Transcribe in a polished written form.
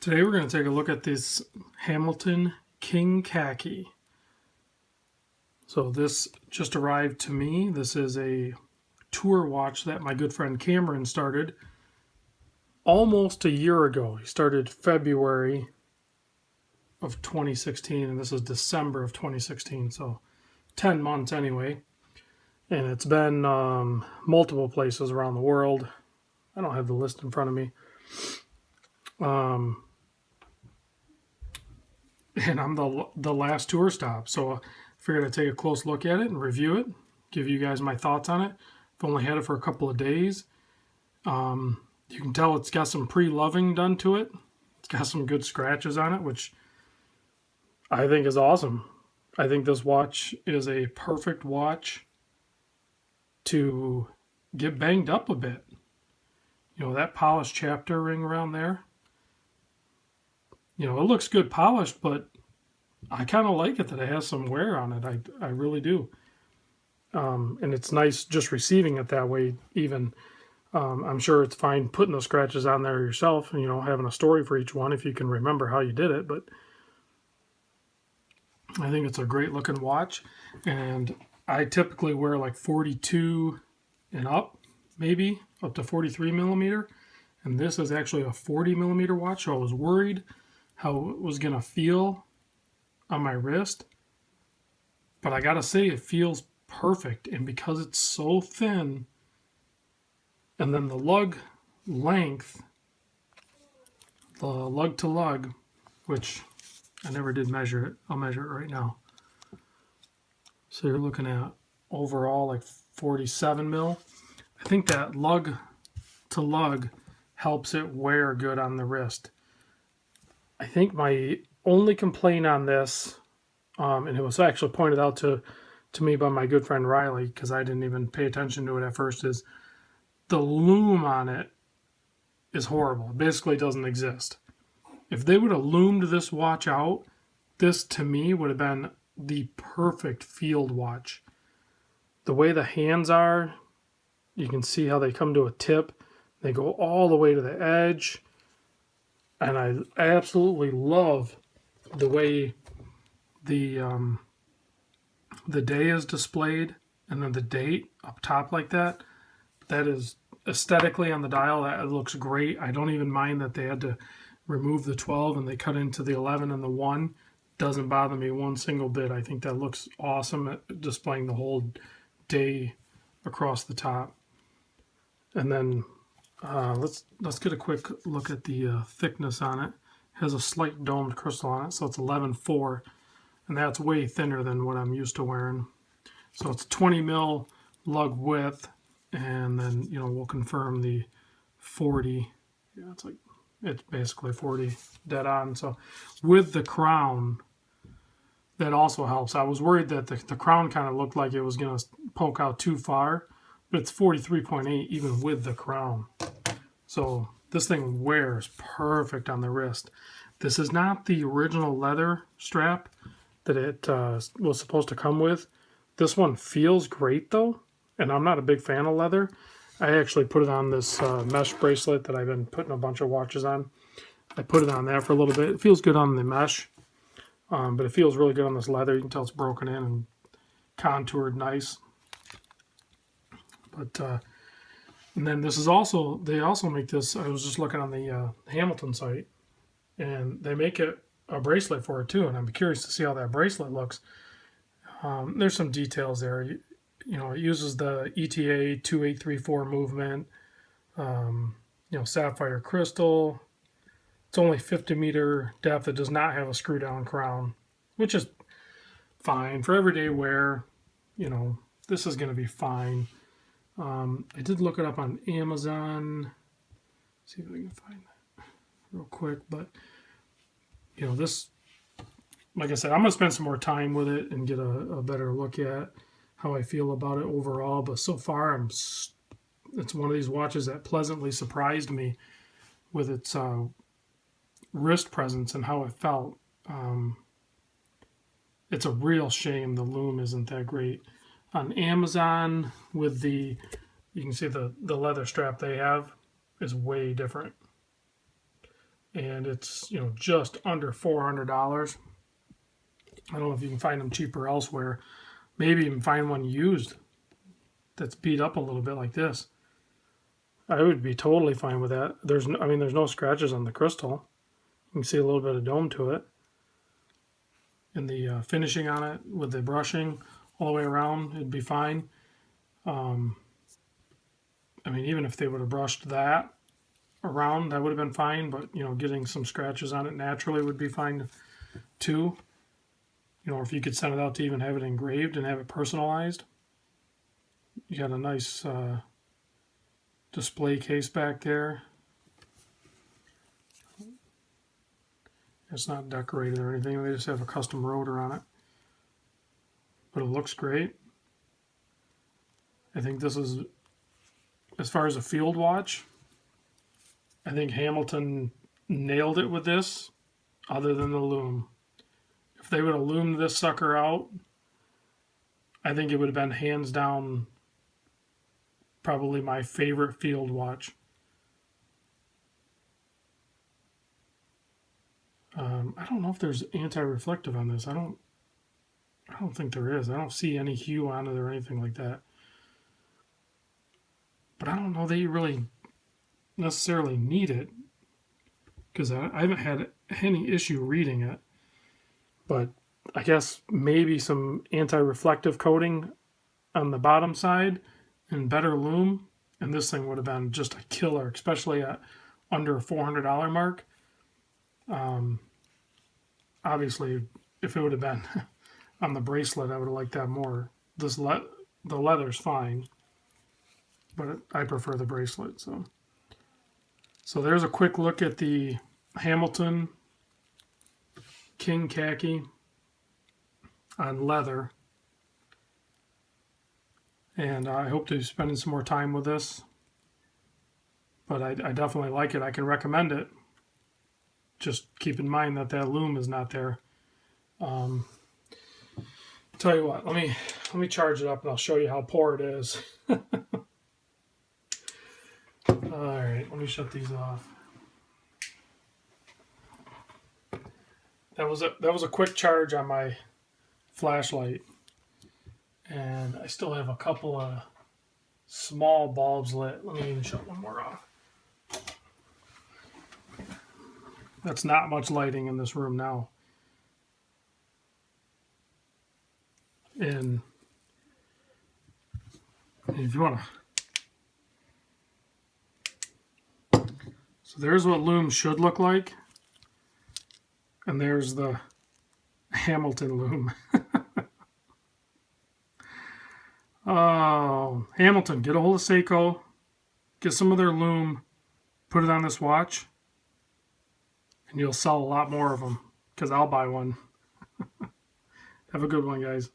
Today we're going to take a look at this Hamilton King Khaki. So this just arrived to me. This is a tour watch that my good friend Cameron started almost a year ago. He started February of 2016 and this is December of 2016, so 10 months anyway. And it's been multiple places around the world. I don't have the list in front of me. And I'm the last tour stop, so I figured I'd take a close look at it and review it, give you guys my thoughts on it. I've only had it for a couple of days. You can tell it's got some pre-loving done to it. It's got some good scratches on it, which I think is awesome. I think this watch is a perfect watch to get banged up a bit. You know, that polished chapter ring around there. You know, it looks good polished, but I kind of like it that it has some wear on it. I really do. And it's nice just receiving it that way even. I'm sure it's fine putting the scratches on there yourself and, you know, having a story for each one if you can remember how you did it. But I think it's a great looking watch. And I typically wear like 42 and up, maybe up to 43 millimeter. And this is actually a 40 millimeter watch. So I was worried how it was going to feel on my wrist, but I gotta say it feels perfect. And because it's so thin, and then the lug length, the Lug To Lug, which I never did measure it, I'll measure it right now. So you're looking at overall like 47 mil. I think that Lug To Lug helps it wear good on the wrist. I think my only complaint on this, and it was actually pointed out to me by my good friend Riley, because I didn't even pay attention to it at first, is the lume on it is horrible. It basically doesn't exist. If they would have loomed this watch out, this to me would have been the perfect field watch. The way the hands are, you can see how they come to a tip. They go all the way to the edge. And I absolutely love the way the day is displayed, and then the date up top like that. That is aesthetically on the dial. That looks great. I don't even mind that they had to remove the 12 and they cut into the 11 and the 1. Doesn't bother me one single bit. I think that looks awesome at displaying the whole day across the top. And then let's get a quick look at the thickness on it. It has a slight domed crystal on it, so it's 11.4, and that's way thinner than what I'm used to wearing. So it's 20 mil lug width, and then, you know, we'll confirm the 40. Yeah, it's basically 40 dead on. So with the crown, that also helps. I was worried that the crown kind of looked like it was going to poke out too far, but it's 43.8 even with the crown. So this thing wears perfect on the wrist. This is not the original leather strap that it was supposed to come with. This one feels great though, and I'm not a big fan of leather. I actually put it on this mesh bracelet that I've been putting a bunch of watches on. I put it on that for a little bit. It feels good on the mesh, but it feels really good on this leather. You can tell it's broken in and contoured nice. But and then this is also, they also make this, I was just looking on the Hamilton site, and they make it a bracelet for it too, and I'm curious to see how that bracelet looks. There's some details there. You know, it uses the ETA 2834 movement, you know, sapphire crystal. It's only 50 meter depth. It does not have a screw down crown, which is fine for everyday wear. You know, this is going to be fine. I did look it up on Amazon. See if I can find that real quick. But, you know, this, like I said, I'm going to spend some more time with it and get a better look at how I feel about it overall. But so far, it's one of these watches that pleasantly surprised me with its wrist presence and how it felt. It's a real shame the lume isn't that great. On Amazon, with the, you can see the leather strap they have is way different. and it's, you know, just under $400. I don't know if you can find them cheaper elsewhere. Maybe even find one used that's beat up a little bit like this. I would be totally fine with that. There's no scratches on the crystal. You can see a little bit of dome to it. And the finishing on it with the brushing all the way around, it'd be fine. I mean, even if they would have brushed that around, that would have been fine. But, you know, getting some scratches on it naturally would be fine too. You know, if you could send it out to even have it engraved and have it personalized. You got a nice display case back there. It's not decorated or anything. They just have a custom rotor on it. But it looks great. I think this is, as far as a field watch, I think Hamilton nailed it with this, other than the lume. If they would have loomed this sucker out, I think it would have been hands down probably my favorite field watch. I don't know if there's anti-reflective on this. I don't think there is. I don't see any hue on it or anything like that. But I don't know that you really necessarily need it, because I haven't had any issue reading it. But I guess maybe some anti-reflective coating on the bottom side and better lume, and this thing would have been just a killer, especially at under a $400 mark. Obviously, if it would have been on the bracelet, I would have liked that more. The leather's fine, but I prefer the bracelet. So there's a quick look at the Hamilton King Khaki on leather. And I hope to be spending some more time with this. But I definitely like it. I can recommend it. Just keep in mind that lume is not there. Tell you what, let me charge it up and I'll show you how poor it is. All right, let me shut these off. That was a quick charge on my flashlight, and I still have a couple of small bulbs lit. Let me even shut one more off. That's not much lighting in this room now. And if you want to... So there's what lume should look like. And there's the Hamilton lume. Oh, Hamilton, get a hold of Seiko. Get some of their lume. Put it on this watch. And you'll sell a lot more of them, because I'll buy one. Have a good one, guys.